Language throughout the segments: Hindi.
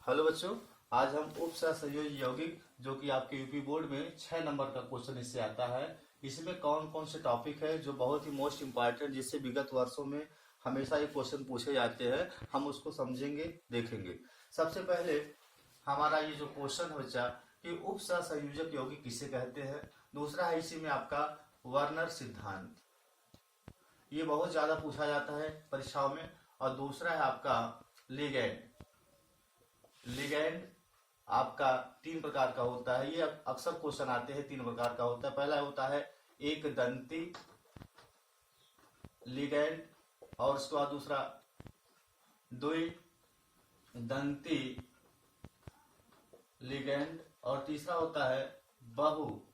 हेलो बच्चों, आज हम उप सहसंयोजी यौगिक जो कि आपके यूपी बोर्ड में 6 नंबर का क्वेश्चन इससे आता है। इसमें कौन कौन से टॉपिक है जो बहुत ही मोस्ट इम्पॉर्टेंट, जिससे विगत वर्षों में हमेशा ये क्वेश्चन पूछे जाते हैं, हम उसको समझेंगे, देखेंगे। सबसे पहले हमारा ये जो क्वेश्चन है बच्चा कि उप सहसंयोजक यौगिक किसे कहते हैं। दूसरा है इसी में आपका वर्नर सिद्धांत, ये बहुत ज्यादा पूछा जाता है परीक्षाओं में। और दूसरा है आपका लिगैंड। लिगैंड आपका 3 प्रकार का होता है, ये अक्सर क्वेश्चन आते हैं। 3 प्रकार का होता है। पहला होता है एक दंती लिगैंड, और उसके बाद दूसरा द्विदंती लिगैंड, और तीसरा होता है बहुदंती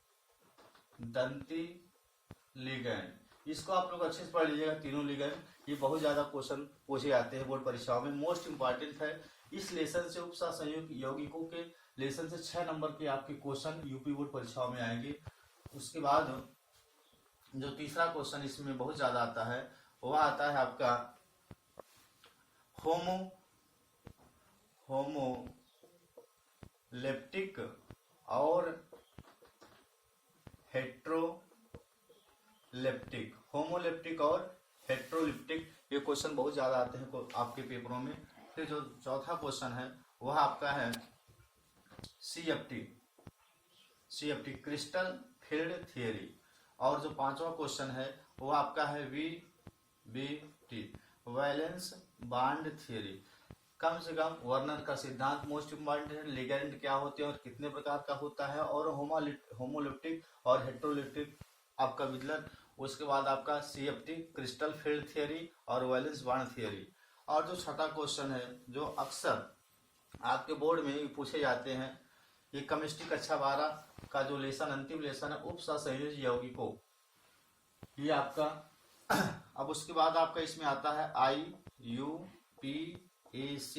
लिगैंड। इसको आप लोग अच्छे से पढ़ लीजिएगा। तीनों लिगैंड ये बहुत ज्यादा क्वेश्चन पूछे जाते हैं बोर्ड परीक्षाओं में, मोस्ट इंपॉर्टेंट है। इस लेसन से उप सहसंयोजक यौगिकों के लेसन से 6 नंबर के आपके क्वेश्चन यूपी बोर्ड परीक्षाओं में आएंगे। उसके बाद जो तीसरा क्वेश्चन इसमें बहुत ज्यादा आता है वह आता है आपका होमोलेप्टिक और हेट्रोलेप्टिक। होमोलेप्टिक और हेट्रोलिप्टिक ये क्वेश्चन बहुत ज्यादा आते हैं आपके पेपरों में। फिर जो चौथा क्वेश्चन है वह आपका है सीएफटी क्रिस्टल फील्ड थियरी। और जो पांचवा क्वेश्चन है वो आपका है वीबीटी वैलेंस बांड थियरी। कम से कम वर्नर का सिद्धांत मोस्ट इम्पॉर्टेंट है, लिगैंड क्या होते हैं और कितने प्रकार का होता है, और होमोलिप्टिक और हेट्रोलिप्टिक आपका विचलन। उसके बाद आपका सीएफटी क्रिस्टल फील्ड थियरी और वैलेंस बांड थियरी। और जो छठा क्वेश्चन है जो अक्सर आपके बोर्ड में पूछे जाते हैं, ये केमिस्ट्री कक्षा 12 का जो लेसन, अंतिम लेसन है उप सहसंयोजी यौगिकों, ये आपका अब उसके बाद आपका इसमें आता है IUPAC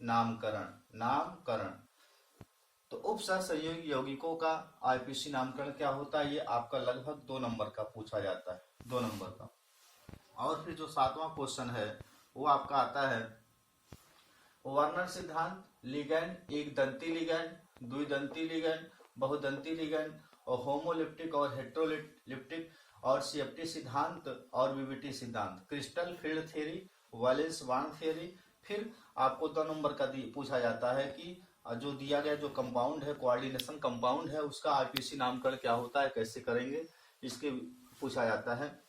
नामकरण। तो उप सहसंयोजी यौगिकों का IUPAC नामकरण क्या होता है, ये आपका लगभग 2 नंबर का पूछा जाता है, 2 नंबर का। और फिर जो 7वां क्वेश्चन है वो आपका आता है वर्नर सिद्धांत, लिगैंड, एक दंती लिगैंड, द्विदंती लिगैंड, बहुदंती लिगैंड, और होमोलिप्टिक और हेट्रोलिप्टिक, और सीएफटी सिद्धांत और वीबीटी सिद्धांत, crystal field theory, valence bond theory. फिर आपको 2 नंबर का पूछा जाता है कि जो दिया गया जो कंपाउंड है, कोऑर्डिनेशन कंपाउंड है, उसका IUPAC नामकरण क्या होता है, कैसे करेंगे, इसके पूछा जाता है।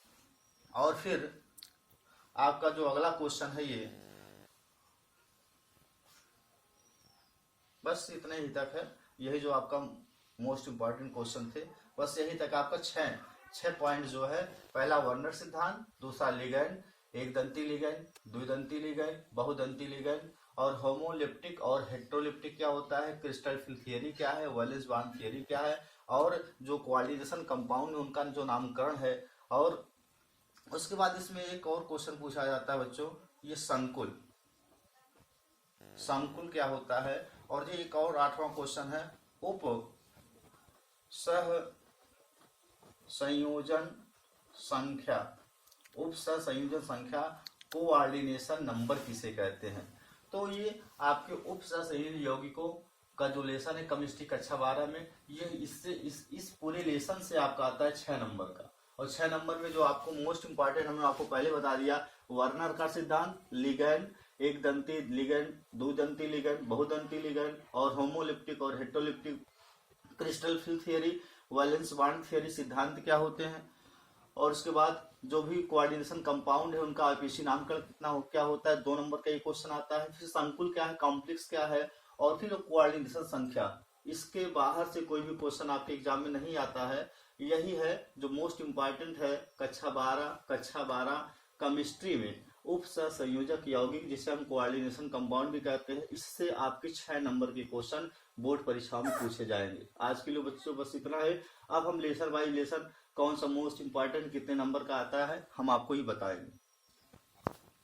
और फिर आपका जो अगला क्वेश्चन है ये बस इतने ही तक है। यही जो आपका मोस्ट इम्पॉर्टेंट क्वेश्चन थे, बस यही तक आपका 6 पॉइंट जो है। पहला वर्नर सिद्धांत, दूसरा लिगैंड, एक दंती लिगैंड, द्विदंती लिगैंड, बहुदंती लिगैंड, और होमोलिप्टिक और हेट्रोलिप्टिक क्या होता है, क्रिस्टल फील्ड थियरी क्या है, वैलेंस बांड थियरी क्या है, और जो कोऑर्डिनेशन कंपाउंड उनका जो नामकरण है। और उसके बाद इसमें एक और क्वेश्चन पूछा जाता है बच्चों, ये संकुल क्या होता है। और ये एक और 8वां क्वेश्चन है उप सहसंयोजन संख्या कोऑर्डिनेशन नंबर किसे कहते हैं। तो ये आपके उप सहसंयोजी यौगिकों का जो लेसन है केमिस्ट्री कक्षा 12 में, ये इससे इस पूरे लेसन से आपका आता है 6 नंबर का। और 6 नंबर में जो आपको मोस्ट इंपॉर्टेंट हमने आपको पहले बता दिया, वर्नर का सिद्धांत, लिगैंड, एक दंती लिगैंड, द्विदंती लिगैंड, बहुदंती लिगैंड, और होमोलिप्टिक और heteroleptic, crystal field theory, valence bond theory सिद्धांत क्या होते हैं। और उसके बाद जो भी कोऑर्डिनेशन कंपाउंड है उनका IUPAC नामकरण क्या होता है, 2 नंबर का ये क्वेश्चन आता है। फिर संकुल क्या है, कॉम्प्लेक्स क्या है, और फिर कोऑर्डिनेशन संख्या। इसके बाहर से कोई भी क्वेश्चन आपके एग्जाम में नहीं आता है। यही है जो मोस्ट इम्पॉर्टेंट है कक्षा 12 केमिस्ट्री में उप सहसंयोजक यौगिक, जिसे हम कोऑर्डिनेशन कंपाउंड भी कहते हैं। इससे आपके 6 नंबर के क्वेश्चन बोर्ड परीक्षाओं में पूछे जाएंगे। आज के लिए बच्चों बस इतना है। अब हम लेसन बाय लेसन कौन सा मोस्ट इम्पॉर्टेंट कितने नंबर का आता है हम आपको ही बताएंगे।